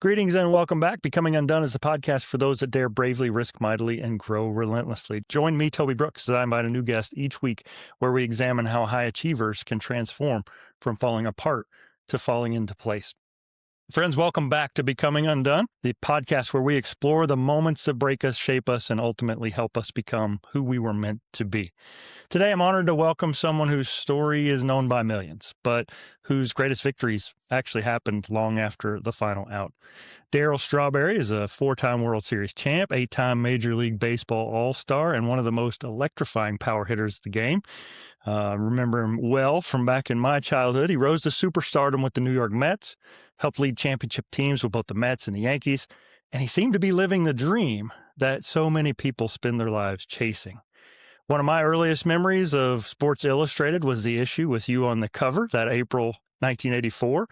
Greetings and welcome back. Becoming Undone is the podcast for those that dare bravely, risk mightily, and grow relentlessly. Join me, Toby Brooks, as I invite a new guest each week where we examine how high achievers can transform from falling apart to falling into place. Friends, welcome back to Becoming Undone, the podcast where we explore the moments that break us, shape us, and ultimately help us become who we were meant to be. Today, I'm honored to welcome someone whose story is known by millions, but whose greatest victories actually happened long after the final out. Darryl Strawberry is a 4-time World Series champ, 8-time Major League Baseball All-Star, and one of the most electrifying power hitters of the game. I remember him well from back in my childhood. He rose to superstardom with the New York Mets, helped lead championship teams with both the Mets and the Yankees, and he seemed to be living the dream that so many people spend their lives chasing. One of my earliest memories of Sports Illustrated was the issue with you on the cover, that April 1984,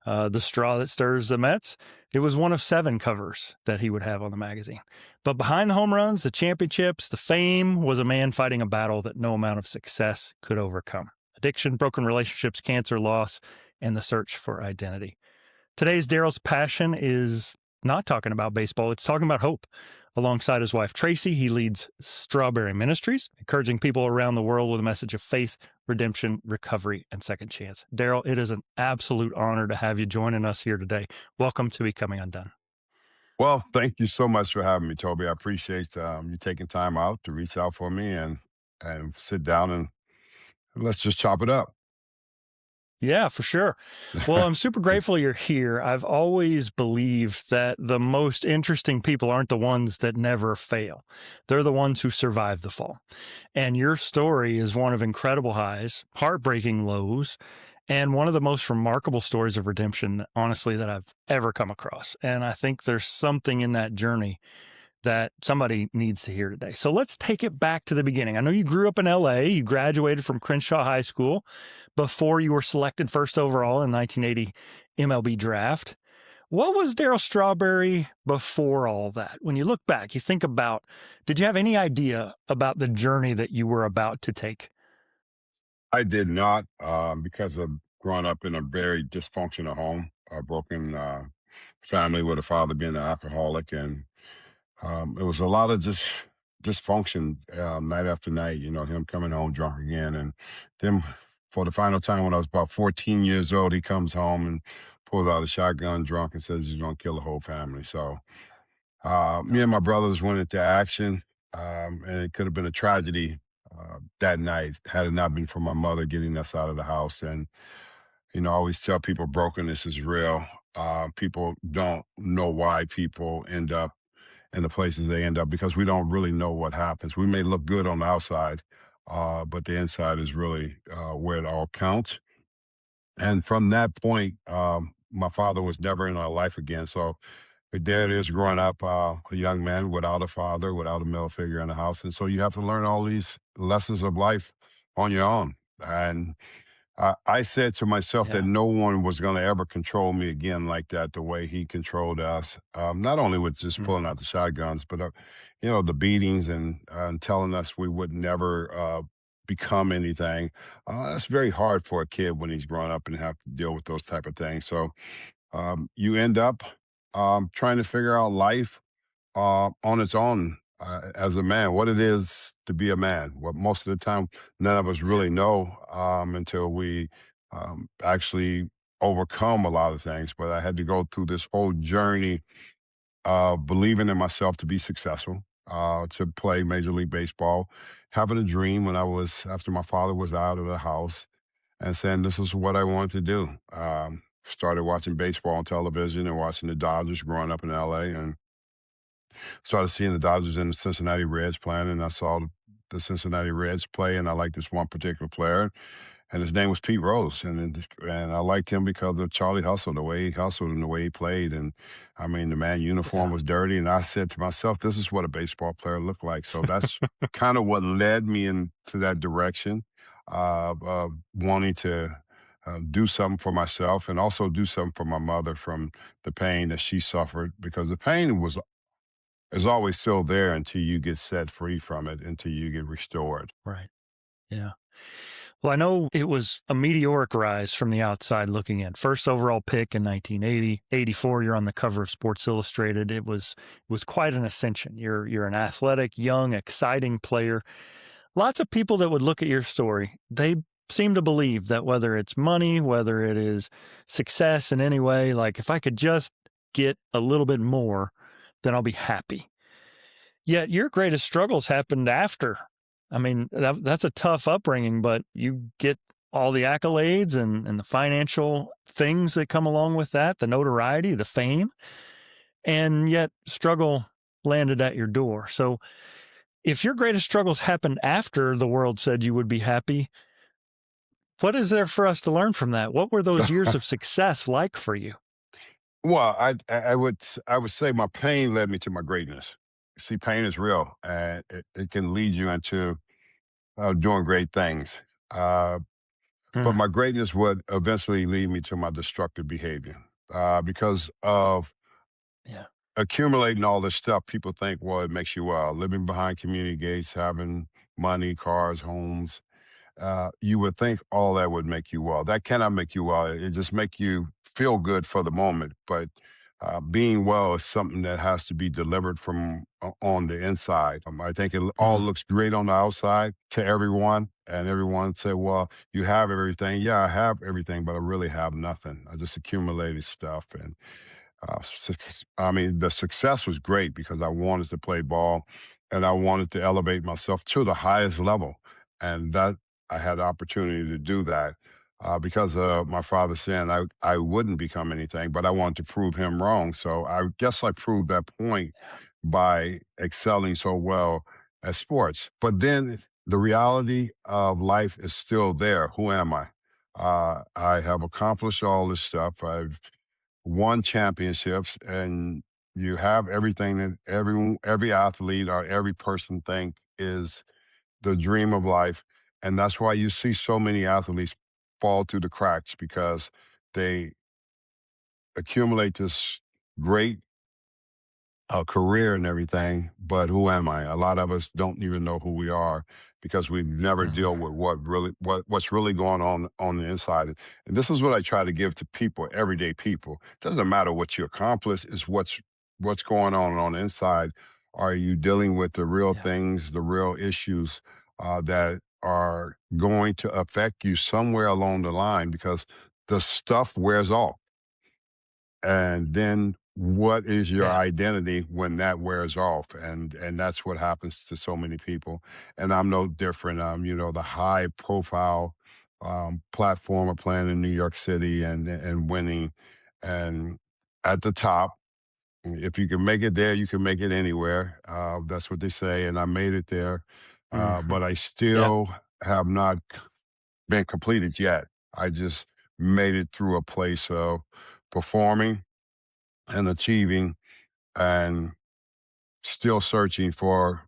The Straw That Stirs the Mets. It was one of 7 covers that he would have on the magazine. But behind the home runs, the championships, the fame, was a man fighting a battle that no amount of success could overcome. Addiction, broken relationships, cancer, loss, and the search for identity. Today's Darryl's passion is not talking about baseball, it's talking about hope. Alongside his wife, Tracy, he leads Strawberry Ministries, encouraging people around the world with a message of faith, redemption, recovery, and second chance. Darryl, it is an absolute honor to have you joining us here today. Welcome to Becoming Undone. Well, thank you so much for having me, Toby. I appreciate you taking time out to reach out for me and sit down and let's just chop it up. Yeah, for sure. Well, I'm super grateful you're here. I've always believed that the most interesting people aren't the ones that never fail. They're the ones who survive the fall. And your story is one of incredible highs, heartbreaking lows, and one of the most remarkable stories of redemption, honestly, that I've ever come across. And I think there's something in that journey that somebody needs to hear today. So let's take it back to the beginning. I know you grew up in LA. You graduated from Crenshaw High School before you were selected first overall in 1980 MLB draft. What was Darryl Strawberry before all that? When you look back, you think about, did you have any idea about the journey that you were about to take? I did not because of growing up in a very dysfunctional home, a broken family with a father being an alcoholic. And it was a lot of just dysfunction night after night, him coming home drunk again. And then for the final time when I was about 14 years old, he comes home and pulls out a shotgun drunk and says he's going to kill the whole family. So me and my brothers went into action, and it could have been a tragedy that night had it not been for my mother getting us out of the house. And, I always tell people brokenness is real. People don't know why people end up in the places they end up because we don't really know what happens. We may look good on the outside, but the inside is really where it all counts. And from that point, my father was never in our life again. So there it is growing up a young man without a father, without a male figure in the house. And so you have to learn all these lessons of life on your own. And I said to myself that Yeah. no one was going to ever control me again like that, the way he controlled us. Not only with just pulling out the shotguns, but, the beatings and telling us we would never become anything. That's very hard for a kid when he's growing up and have to deal with those type of things. So you end up trying to figure out life on its own as a man, what it is to be a man. What most of the time, none of us really know until we actually overcome a lot of things. But I had to go through this whole journey of believing in myself to be successful, to play Major League Baseball, having a dream when after my father was out of the house and saying, this is what I wanted to do. Started watching baseball on television and watching the Dodgers growing up in LA, and started seeing the Dodgers and the Cincinnati Reds playing, and I saw the Cincinnati Reds play, and I liked this one particular player, and his name was Pete Rose, and I liked him because of Charlie Hustle, the way he hustled and the way he played, and I mean the man uniform was dirty, and I said to myself, this is what a baseball player looked like. So that's kind of what led me into that direction of wanting to do something for myself and also do something for my mother from the pain that she suffered, because the pain is always still there until you get set free from it, until you get restored. Right. Yeah. Well, I know it was a meteoric rise from the outside looking in. First overall pick in 1980, 84, you're on the cover of Sports Illustrated. It was quite an ascension. You're an athletic, young, exciting player. Lots of people that would look at your story, they seem to believe that whether it's money, whether it is success in any way, like if I could just get a little bit more, then I'll be happy. Yet your greatest struggles happened after. I mean, that's a tough upbringing, but you get all the accolades and the financial things that come along with that, the notoriety, the fame, and yet struggle landed at your door. So if your greatest struggles happened after the world said you would be happy, what is there for us to learn from that? What were those years of success like for you? Well, I would say my pain led me to my greatness. See, pain is real, and it can lead you into doing great things. But Mm, my greatness would eventually lead me to my destructive behavior because of yeah. accumulating all this stuff. People think, well, it makes you well. Living behind community gates, having money, cars, homes, you would think all that would make you well. That cannot make you well. It just make you feel good for the moment. But being well is something that has to be delivered from on the inside. I think it all Mm, looks great on the outside to everyone, and everyone say, "Well, you have everything." Yeah, I have everything, but I really have nothing. I just accumulated stuff, and I mean, the success was great because I wanted to play ball and I wanted to elevate myself to the highest level. And that I had the opportunity to do that because my father saying I wouldn't become anything, but I wanted to prove him wrong. So I guess I proved that point yeah. by excelling so well at sports. But then the reality of life is still there. Who am I? I have accomplished all this stuff. I've won championships, and you have everything that every athlete or every person think is the dream of life. And that's why you see so many athletes fall through the cracks because they accumulate this great career and everything, but who am I? A lot of us don't even know who we are because we've never Mhm. dealt with what's really going on the inside. And this is what I try to give to people, everyday people. It doesn't matter what you accomplish; it's what's going on the inside. Are you dealing with the real Yeah. things, the real issues that are going to affect you somewhere along the line? Because the stuff wears off, and then what is your Yeah. identity when that wears off? And that's what happens to so many people, and I'm no different. The high profile platform of playing in New York City and winning, and at the top, if you can make it there, you can make it anywhere. That's what they say, and I made it there. Mhm. But I Yeah. still have not been completed yet. I just made it through a place of performing and achieving and still searching for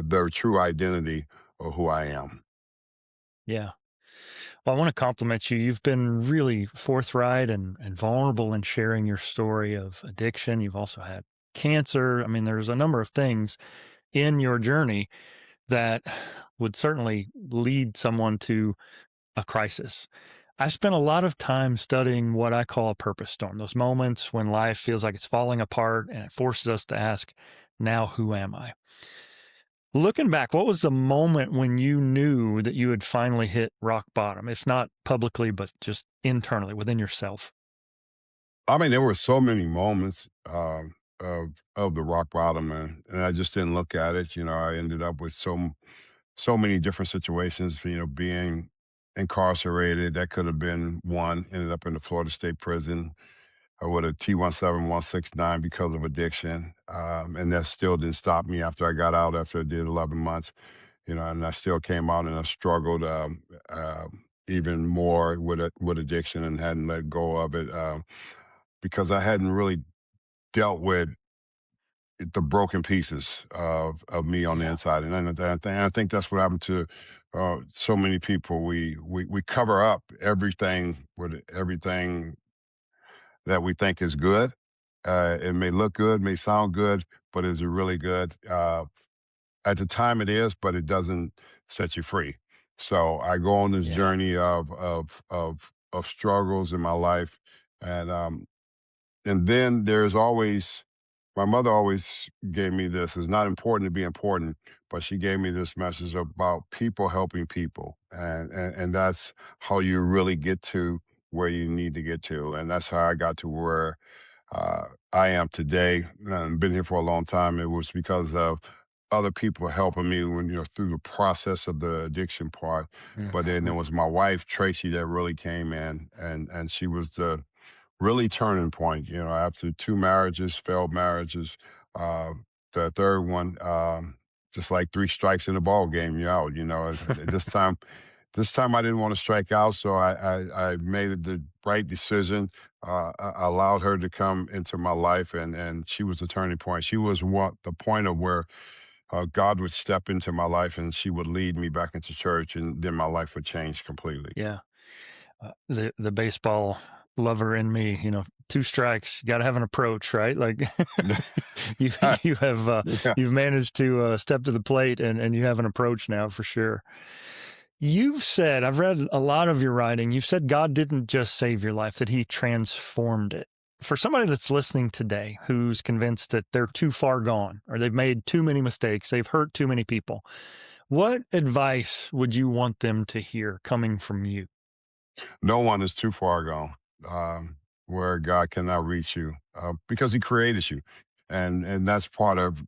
their true identity of who I am. Yeah. Well, I want to compliment you. You've been really forthright and vulnerable in sharing your story of addiction. You've also had cancer. I mean, there's a number of things in your journey that would certainly lead someone to a crisis. I spent a lot of time studying what I call a purpose storm, those moments when life feels like it's falling apart and it forces us to ask, now who am I? Looking back, what was the moment when you knew that you had finally hit rock bottom, if not publicly, but just internally within yourself? I mean, there were so many moments of the rock bottom, and I just didn't look at it. I ended up with so many different situations. Being incarcerated, that could have been one. Ended up in the Florida State Prison with a T-17169 because of addiction. And that still didn't stop me after I got out, after I did 11 months, and I still came out and I struggled even more with addiction and hadn't let go of it because I hadn't really dealt with the broken pieces of me on the Yeah. inside. And I think that's what happened to so many people. We cover up everything with everything that we think is good. It may look good, may sound good, but is it really good? At the time it is, but it doesn't set you free. So I go on this Yeah. journey of struggles in my life, and then there's always my mother always gave me this. It's not important to be important, but she gave me this message about people helping people, and that's how you really get to where you need to get to, and that's how I got to where uh, I am today. And been here for a long time. It was because of other people helping me when through the process of the addiction part. But then Mhm. there was my wife Tracy that really came in, and she was the really turning point. After two marriages, failed marriages, uh, the third one, just like three strikes in the ball game, you out. This time I didn't want to strike out, so I made the right decision. I allowed her to come into my life, and she was the turning point. She was the point of where God would step into my life, and she would lead me back into church, and then my life would change completely. Yeah. The baseball lover in me, two strikes, you got to have an approach, right? Like you you have Yeah. you've managed to step to the plate and you have an approach now for sure. You've said, I've read a lot of your writing. You've said God didn't just save your life, that he transformed it. For somebody that's listening today who's convinced that they're too far gone or they've made too many mistakes, they've hurt too many people, what advice would you want them to hear coming from you? No one is too far gone, where God cannot reach you, because He created you, and that's part of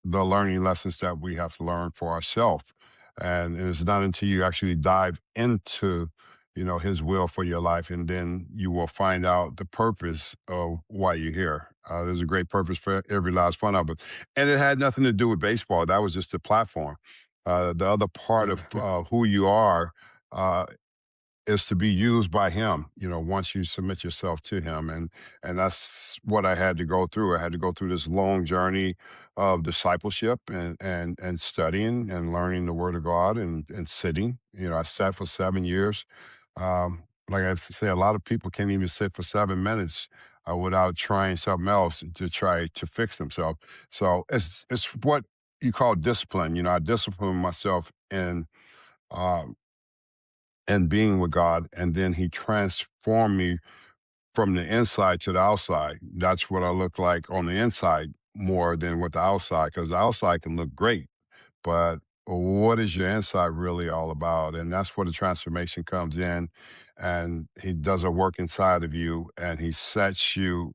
the learning lessons that we have to learn for ourselves. And it's not until you actually dive into, His will for your life, and then you will find out the purpose of why you're here. There's a great purpose for every last one of us, and it had nothing to do with baseball. That was just the platform. The other part of Mhm. who you are. Is to be used by him, once you submit yourself to him. And that's what I had to go through. I had to go through this long journey of discipleship and studying and learning the word of God and sitting. I sat for 7 years. Like I have to say, a lot of people can't even sit for 7 minutes without trying something else to try to fix themselves. So it's what you call discipline. I discipline myself um, and being with God, and then He transformed me from the inside to the outside. That's what I look like on the inside more than with the outside, because the outside can look great, but what is your inside really all about? And that's where the transformation comes in, and He does a work inside of you, and He sets you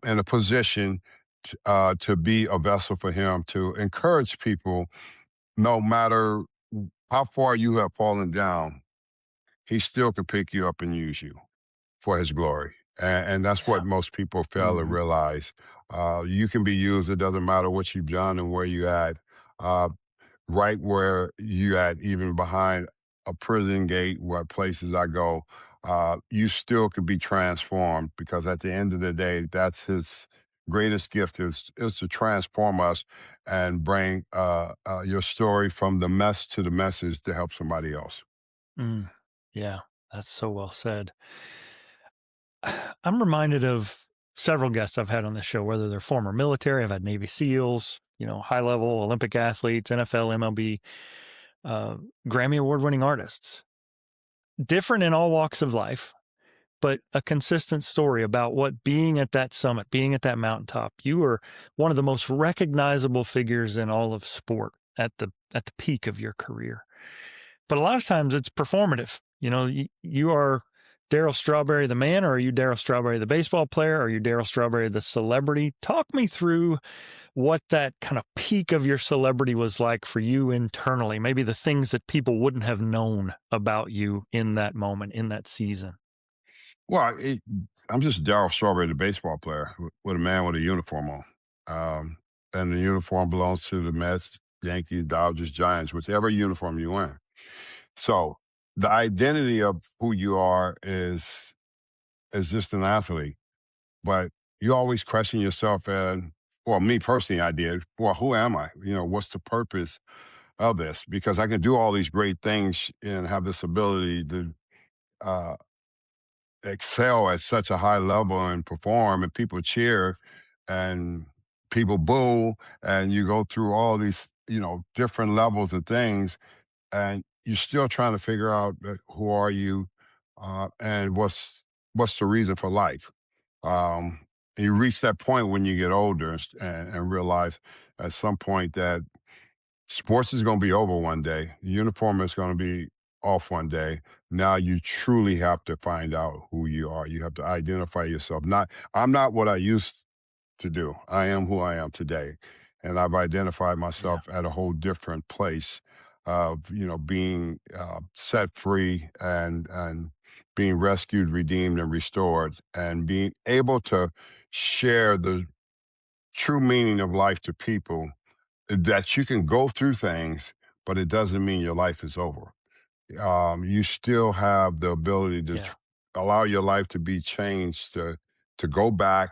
in a position to be a vessel for Him to encourage people, no matter how far you have fallen down. He still can pick you up and use you for his glory. And that's Yeah. what most people fail to Mhm. realize. You can be used. It doesn't matter what you've done and where you at. Uh, right where you at, even behind a prison gate, what places I go, you still could be transformed, because at the end of the day, that's his greatest gift is to transform us and bring your story from the mess to the message to help somebody else. Mm. Yeah, that's so well said. I'm reminded of several guests I've had on this show, whether they're former military, I've had Navy SEALs, high level Olympic athletes, NFL, MLB, uh, Grammy award winning artists, different in all walks of life, but a consistent story about what being at that summit, being at that mountaintop. You were one of the most recognizable figures in all of sport at the peak of your career. But a lot of times it's performative. You are Darryl Strawberry the man, or are you Darryl Strawberry the baseball player? Or are you Darryl Strawberry the celebrity? Talk me through what that kind of peak of your celebrity was like for you internally. Maybe the things that people wouldn't have known about you in that moment, in that season. Well, I'm just Darryl Strawberry, the baseball player, with a man with a uniform on. And the uniform belongs to the Mets, Yankees, Dodgers, Giants, whichever uniform you wear. So the identity of who you are is just an athlete, but you always question yourself. And well, me personally, I did. Well, who am I? What's the purpose of this? Because I can do all these great things and have this ability to uh, excel at such a high level and perform, and people cheer and people boo, and you go through all these different levels of things, and you're still trying to figure out who are you, and what's the reason for life. Um, you reach that point when you get older and realize at some point that sports is going to be over one day. The uniform is going to be off one day. Now you truly have to find out who you are. You have to identify yourself. I'm not what I used to do. I am who I am today. And I've identified Yeah. myself at a whole different place of, being set free and being rescued, redeemed, and restored, and being able to share the true meaning of life to people, that you can go through things, but it doesn't mean your life is over. You still have the ability to Yeah. allow your life to be changed, to go back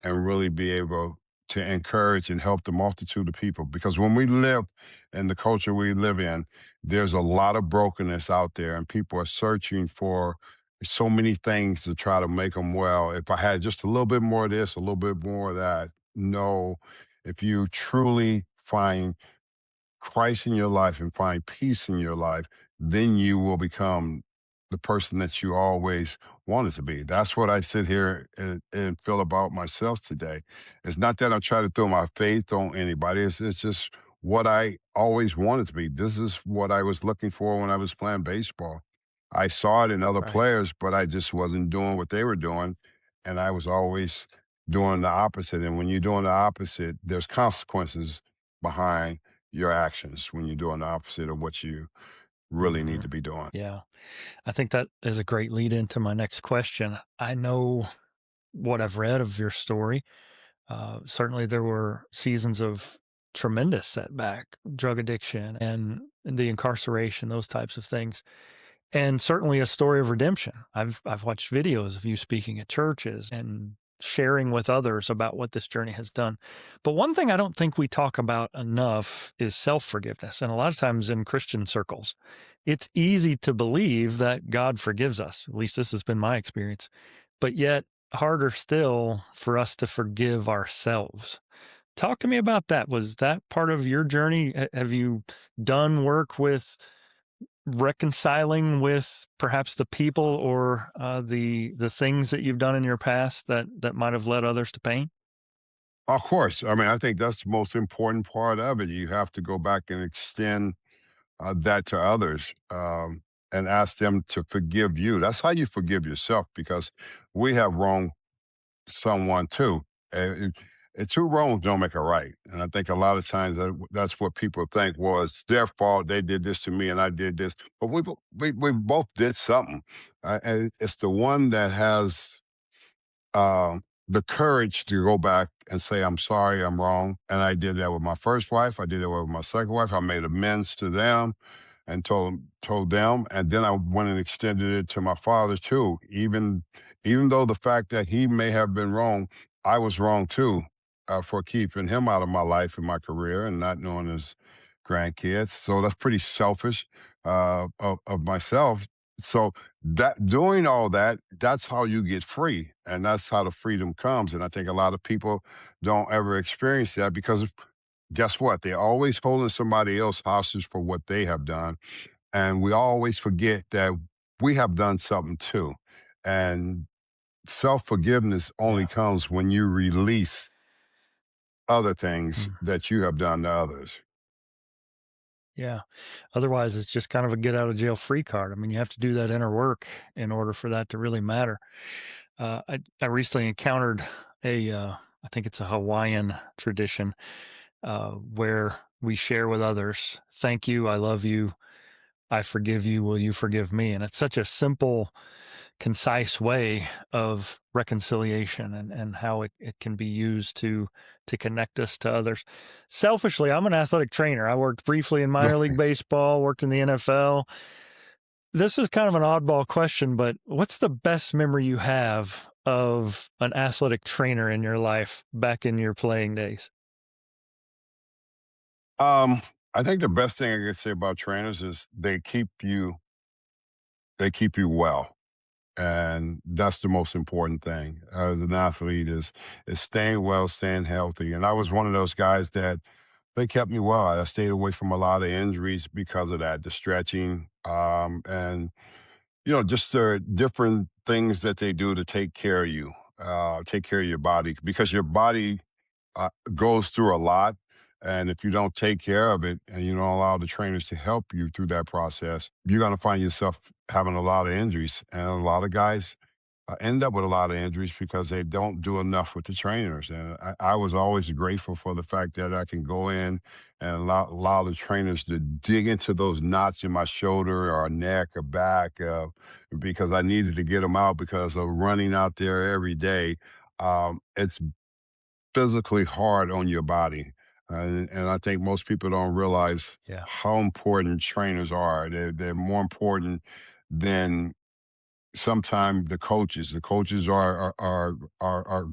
and really be able to encourage and help the multitude of people. Because when we live in the culture we live in, there's a lot of brokenness out there, and people are searching for so many things to try to make them well. If I had just a little bit more of this, a little bit more of that. No, if you truly find Christ in your life and find peace in your life, then you will become the person that you always wanted to be. That's what I sit here and feel about myself today. It's not that I'm trying to throw my faith on anybody. It's just what I always wanted to be. This is what I was looking for when I was playing baseball. I saw it in other Right. players, but I just wasn't doing what they were doing. And I was always doing the opposite. And when you're doing the opposite, there's consequences behind your actions when you're doing the opposite of what you really need Hmm. to be doing. Yeah. I think that is a great lead into my next question. I know what I've read of your story. Certainly, there were seasons of tremendous setback, drug addiction, and the incarceration, those types of things. And certainly a story of redemption. I've watched videos of you speaking at churches and sharing with others about what this journey has done. But one thing I don't think we talk about enough is self-forgiveness. And a lot of times in Christian circles, it's easy to believe that God forgives us. At least this has been my experience. But yet harder still for us to forgive ourselves. Talk to me about that. Was that part of your journey? Have you done work with reconciling with perhaps the people or the things that you've done in your past that might have led others to pain? Of course. I mean, I think that's the most important part of it. You have to go back and extend that to others, and ask them to forgive you. That's how you forgive yourself, because we have wronged someone too. Two wrongs don't make a right. And I think a lot of times that's what people think. Was it's their fault. They did this to me and I did this. But we both did something. And it's the one that has the courage to go back and say, I'm sorry, I'm wrong. And I did that with my first wife. I did it with my second wife. I made amends to them and told them. And then I went and extended it to my father too. Even though the fact that he may have been wrong, I was wrong too, for keeping him out of my life and my career and not knowing his grandkids. So that's pretty selfish, of myself. So that doing all that, that's how you get free, and that's how the freedom comes. And I think a lot of people don't ever experience that, because guess what? They're always holding somebody else hostage for what they have done, and we always forget that we have done something too. And self forgiveness only Yeah. comes when you release other things Mm. that you have done to others. Yeah. Otherwise, it's just kind of a get out of jail free card. I mean, you have to do that inner work in order for that to really matter. I recently encountered I think it's a Hawaiian tradition where we share with others, thank you, I love you, I forgive you, will you forgive me? And it's such a simple, concise way of reconciliation and how it can be used to connect us to others. Selfishly, I'm an athletic trainer. I worked briefly in minor league baseball, worked in the NFL. This is kind of an oddball question, but what's the best memory you have of an athletic trainer in your life back in your playing days? um, I think the best thing I could say about trainers is they keep you well, and that's the most important thing as an athlete, is staying well, staying healthy. And I was one of those guys that they kept me well. I stayed away from a lot of injuries because of that, the stretching, and just the different things that they do to take care of you, take care of your body, because your body goes through a lot. And if you don't take care of it and you don't allow the trainers to help you through that process, you're going to find yourself having a lot of injuries. And a lot of guys end up with a lot of injuries because they don't do enough with the trainers. And I was always grateful for the fact that I can go in and allow the trainers to dig into those knots in my shoulder or neck or back, because I needed to get them out because of running out there every day. It's physically hard on your body. And I think most people don't realize Yeah. how important trainers are. They're more important than sometimes the coaches. The coaches are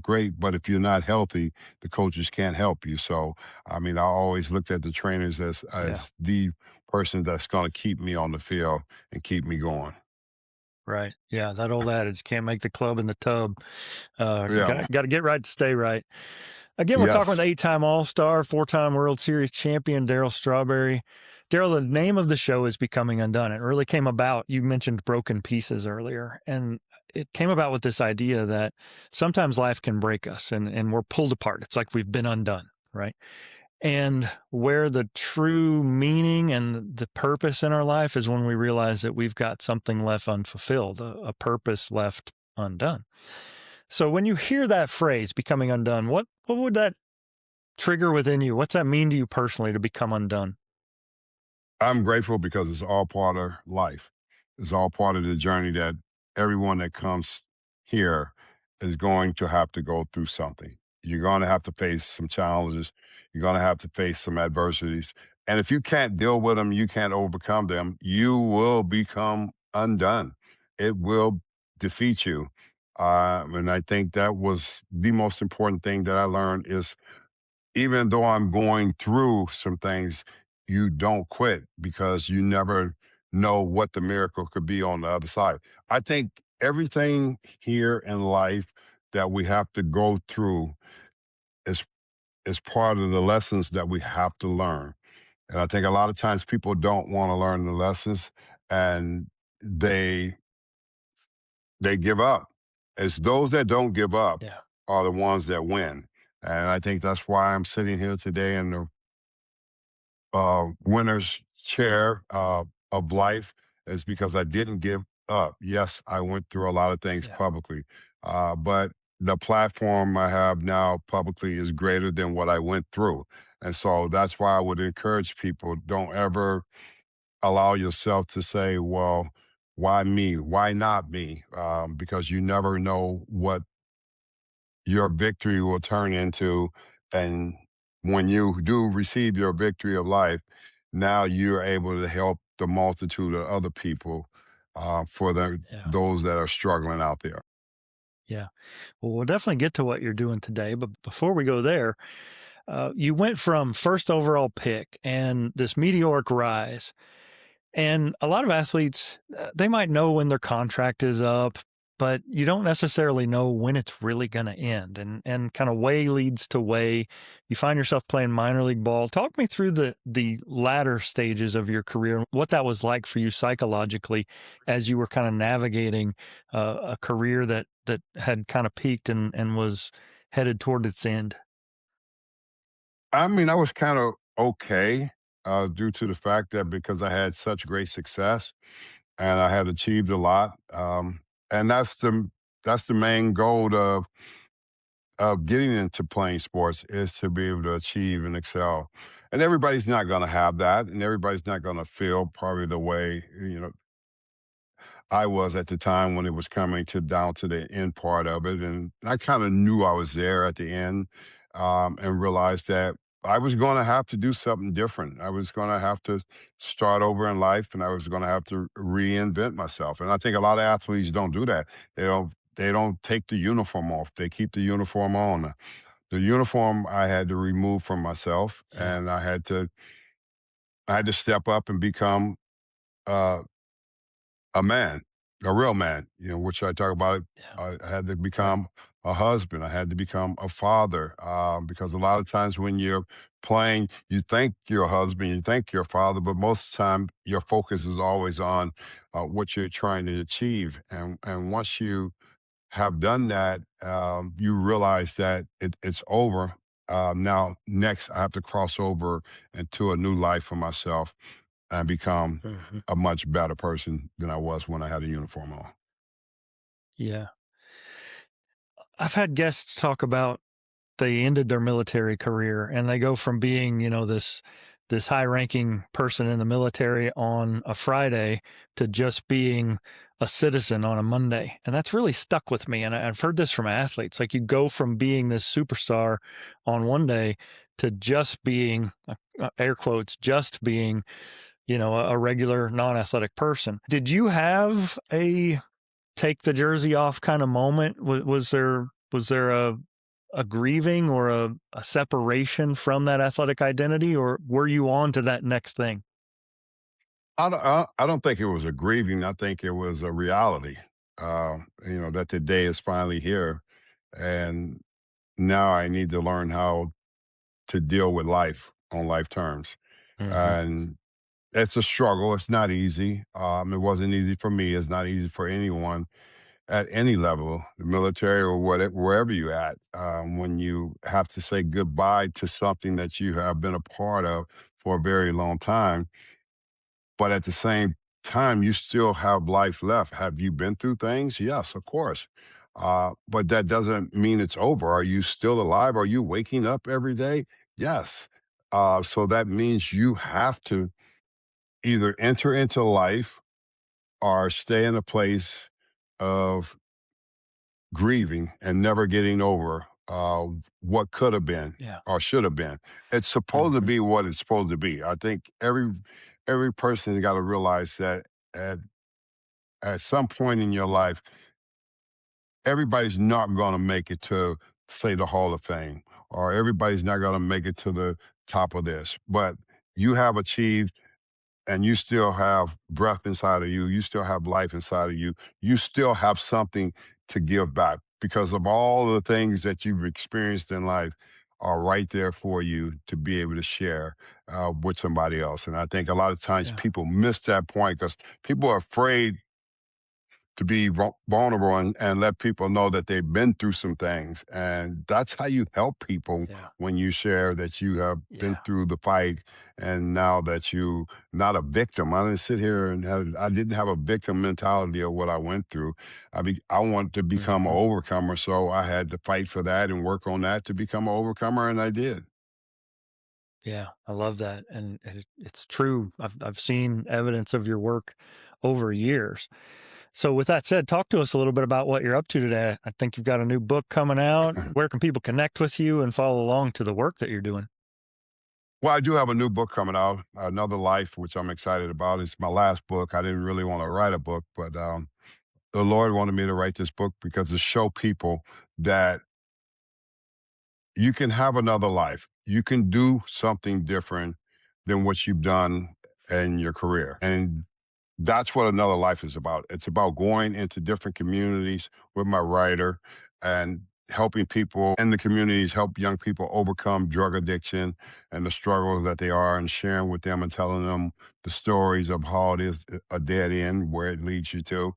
great, but if you're not healthy, the coaches can't help you. So, I mean, I always looked at the trainers as Yeah. the person that's going to keep me on the field and keep me going. Right. Yeah. That old adage, can't make the club in the tub. Yeah. Got to get right to stay right. Again, we're talking with Yes. 8-time All-Star, 4-time World Series champion, Darryl Strawberry. Darryl, the name of the show is Becoming Undone. It really came about, you mentioned broken pieces earlier, and it came about with this idea that sometimes life can break us and we're pulled apart. It's like we've been undone, right? And where the true meaning and the purpose in our life is when we realize that we've got something left unfulfilled, a purpose left undone. So when you hear that phrase, becoming undone, what would that trigger within you? What's that mean to you personally to become undone? I'm grateful because it's all part of life. It's all part of the journey that everyone that comes here is going to have to go through something. You're going to have to face some challenges. You're going to have to face some adversities. And if you can't deal with them, you can't overcome them, you will become undone. It will defeat you. And I think that was the most important thing that I learned is even though I'm going through some things, you don't quit because you never know what the miracle could be on the other side. I think everything here in life that we have to go through is is part of the lessons that we have to learn. And I think a lot of times people don't want to learn the lessons and they they give up. It's those that don't give up Yeah. are the ones that win. And I think that's why I'm sitting here today in the winner's chair of life is because I didn't give up. Yes, I went through a lot of things Yeah. publicly, but the platform I have now publicly is greater than what I went through. And so that's why I would encourage people, don't ever allow yourself to say, well, why me? Why not me? Because you never know what your victory will turn into. And when you do receive your victory of life, now you're able to help the multitude of other people for Yeah. those that are struggling out there. Yeah. Well, we'll definitely get to what you're doing today. But before we go there, you went from first overall pick and this meteoric rise. And a lot of athletes, they might know when their contract is up, but you don't necessarily know when it's really going to end. And kind of way leads to way. You find yourself playing minor league ball. Talk me through the latter stages of your career, what that was like for you psychologically as you were kind of navigating a career that had kind of peaked and was headed toward its end. I mean, I was kind of okay due to the fact that because I had such great success and I had achieved a lot. And that's the main goal of getting into playing sports is to be able to achieve and excel. And everybody's not going to have that, and everybody's not going to feel probably the way I was at the time when it was coming to down to the end part of it. And I kind of knew I was there at the end, and realized that I was going to have to do something different. I was going to have to start over in life and I was going to have to reinvent myself. And I think a lot of athletes don't do that. They don't take the uniform off. They keep the uniform on. The uniform I had to remove from myself Yeah. and I had to step up and become uh a man, a real man, which I talk about. Yeah. I had to Right. become a husband. I had to become a father, because a lot of times when you're playing, you think you're a husband, you think you're a father, but most of the time your focus is always on what you're trying to achieve. And once you have done that, you realize that it's over. Now, next, I have to cross over into a new life for myself and become Hmm. a much better person than I was when I had a uniform on. Yeah. I've had guests talk about they ended their military career and they go from being, this high ranking person in the military on a Friday to just being a citizen on a Monday. And that's really stuck with me. And I've heard this from athletes. Like you go from being this superstar on one day to just being, air quotes, just being, a regular non athletic person. Did you have a take the jersey off kind of moment? Was there a grieving or a separation from that athletic identity, or were you on to that next thing? I don't think it was a grieving. I think it was a reality. That the day is finally here, and now I need to learn how to deal with life on life terms. Hmm. And it's a struggle. It's not easy. It wasn't easy for me. It's not easy for anyone at any level, the military or whatever, wherever you're at. When you have to say goodbye to something that you have been a part of for a very long time, but at the same time, you still have life left. Have you been through things? Yes, of course. But that doesn't mean it's over. Are you still alive? Are you waking up every day? Yes. So that means you have to either enter into life or stay in a place of grieving and never getting over what could have been Yeah. or should have been. It's supposed to Hmm. be what it's supposed to be. I think every person has got to realize that at at some point in your life, everybody's not going to make it to, say, the Hall of Fame, or everybody's not going to make it to the top of this. But you have achieved, and you still have breath inside of you. You still have life inside of you. You still have something to give back because of all the things that you've experienced in life are right there for you to be able to share with somebody else. And I think a lot of times Yeah. people miss that point because people are afraid to be vulnerable and let people know that they've been through some things. And that's how you help people Yeah. when you share that you have been Yeah. through the fight and now that you not a victim. I didn't sit here and I didn't have a victim mentality of what I went through. I wanted to become an Hmm. overcomer. So I had to fight for that and work on that to become an overcomer. And I did. Yeah. I love that. And it's true. I've seen evidence of your work over years. So with that said, talk to us a little bit about what you're up to today. I think you've got a new book coming out. Where can people connect with you and follow along to the work that you're doing? Well, I do have a new book coming out, Another Life, which I'm excited about. It's my last book. I didn't really want to write a book, but the Lord wanted me to write this book because to show people that you can have another life. You can do something different than what you've done in your career. And that's what Another Life is about. It's about going into different communities with my writer and helping people in the communities, help young people overcome drug addiction and the struggles that they are, and sharing with them and telling them the stories of how it is a dead end, where it leads you to.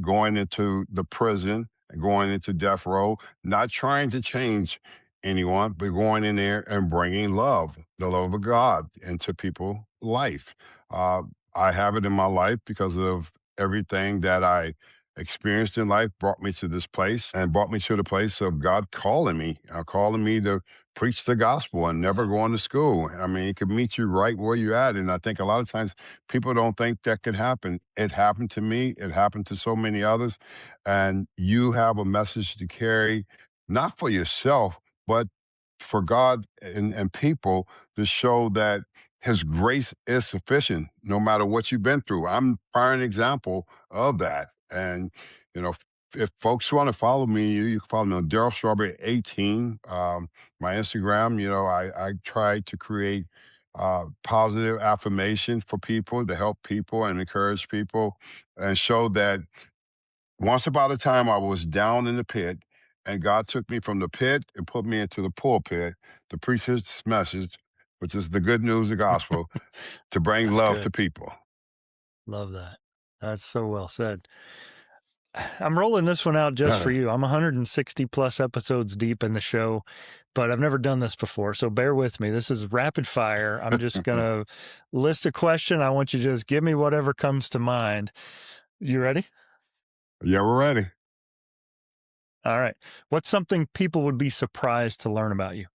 Going into the prison and going into death row, not trying to change anyone, but going in there and bringing love, the love of God, into people's life. Uh, I have it in my life because of everything that I experienced in life brought me to this place and brought me to the place of God calling me to preach the gospel and never Yeah. going to school. I mean, it could meet you right where you're at. And I think a lot of times people don't think that could happen. It happened to me. It happened to so many others. And you have a message to carry, not for yourself, but for God and people to show that his grace is sufficient no matter what you've been through. I'm a prime example of that. And, if folks want to follow me, you can follow me on Darryl Strawberry 18. My Instagram, I try to create positive affirmation for people to help people and encourage people and show that once upon a time I was down in the pit and God took me from the pit and put me into the pulpit to preach his message, which is the good news, the gospel, to bring That's love to good. people. Love that. That's so well said. I'm rolling this one out just for you. I'm 160 plus episodes deep in the show, but I've never done this before. So bear with me. This is rapid fire. I'm just going to list a question. I want you to just give me whatever comes to mind. You ready? Yeah, we're ready. All right. What's something people would be surprised to learn about you?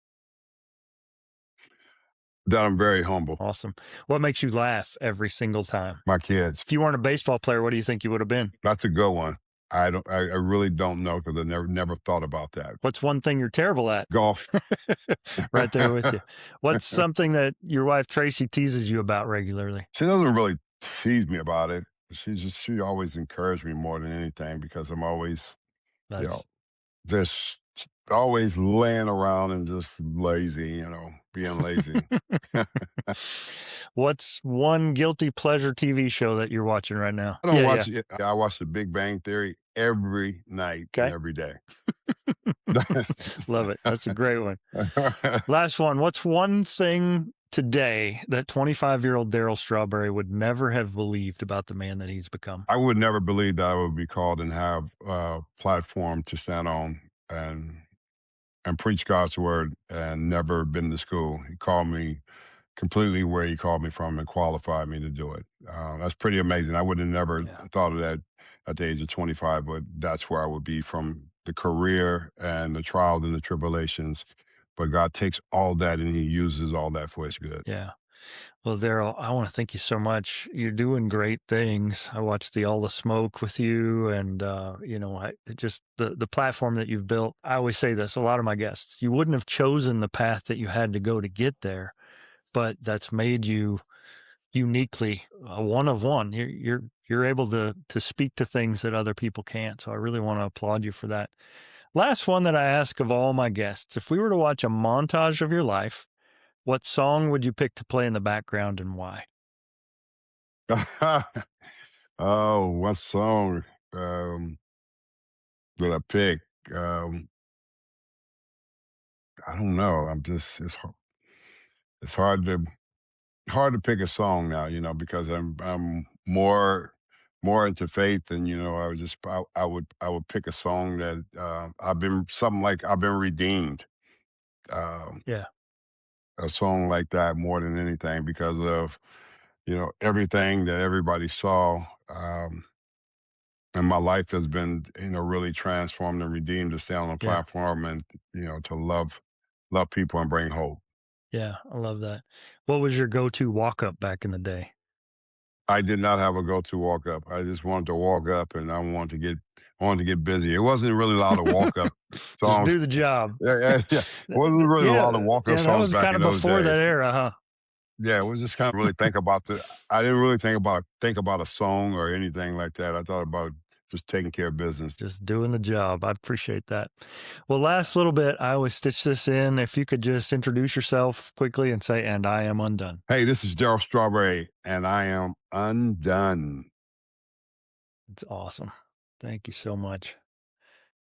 That I'm very humble. Awesome. What makes you laugh every single time? My kids. If you weren't a baseball player, what do you think you would have been? That's a good one. I really don't know because I never thought about that. What's one thing you're terrible at? Golf. Right there with you. What's something that your wife Tracy teases you about regularly? She doesn't really tease me about it. She always encouraged me more than anything because I'm always, you know, That's just always laying around and just lazy, being lazy. What's one guilty pleasure TV show that you're watching right now? I don't Yeah, watch yeah. it. I watch The Big Bang Theory every night and Okay. every day. Love it. That's a great one. Last one. What's one thing today that 25-year-old Darryl Strawberry would never have believed about the man that he's become? I would never believe that I would be called and have a platform to stand on and preach God's word and never been to school. He called me completely where he called me from and qualified me to do it. That's pretty amazing. I would have never Yeah. thought of that at the age of 25, but that's where I would be from the career and the trials and the tribulations. But God takes all that and he uses all that for his good. Yeah. Well, Darryl, I want to thank you so much. You're doing great things. I watched the All the Smoke with you, and just the platform that you've built. I always say this: a lot of my guests, you wouldn't have chosen the path that you had to go to get there, but that's made you uniquely a one of one. You're able to speak to things that other people can't. So I really want to applaud you for that. Last one that I ask of all my guests: if we were to watch a montage of your life, what song would you pick to play in the background and why? Oh, what song did I pick? Um, I don't know. It's hard to pick a song now, because I'm more into faith, and I would pick a song that I've been redeemed, um, Yeah, a song like that more than anything because of everything that everybody saw. And my life has been really transformed and redeemed to stay on the yeah, platform and to love people and bring hope. yeah. I love that. What was your go-to walk-up back in the day? I did not have a go-to walk up. I just wanted to walk up and I wanted to get busy. It wasn't really a lot of walk up Just songs. do the job. Yeah, yeah, yeah. It wasn't really a lot of Yeah, walk up yeah, that songs was back kind in of those before that days. era, huh? Yeah, it was just kind of really I didn't really think about a song or anything like that. I thought about just taking care of business. Just doing the job. I appreciate that. Well, last little bit, I always stitch this in. If you could just introduce yourself quickly and say, "And I am undone." Hey, this is Darryl Strawberry, and I am undone. It's awesome. Thank you so much.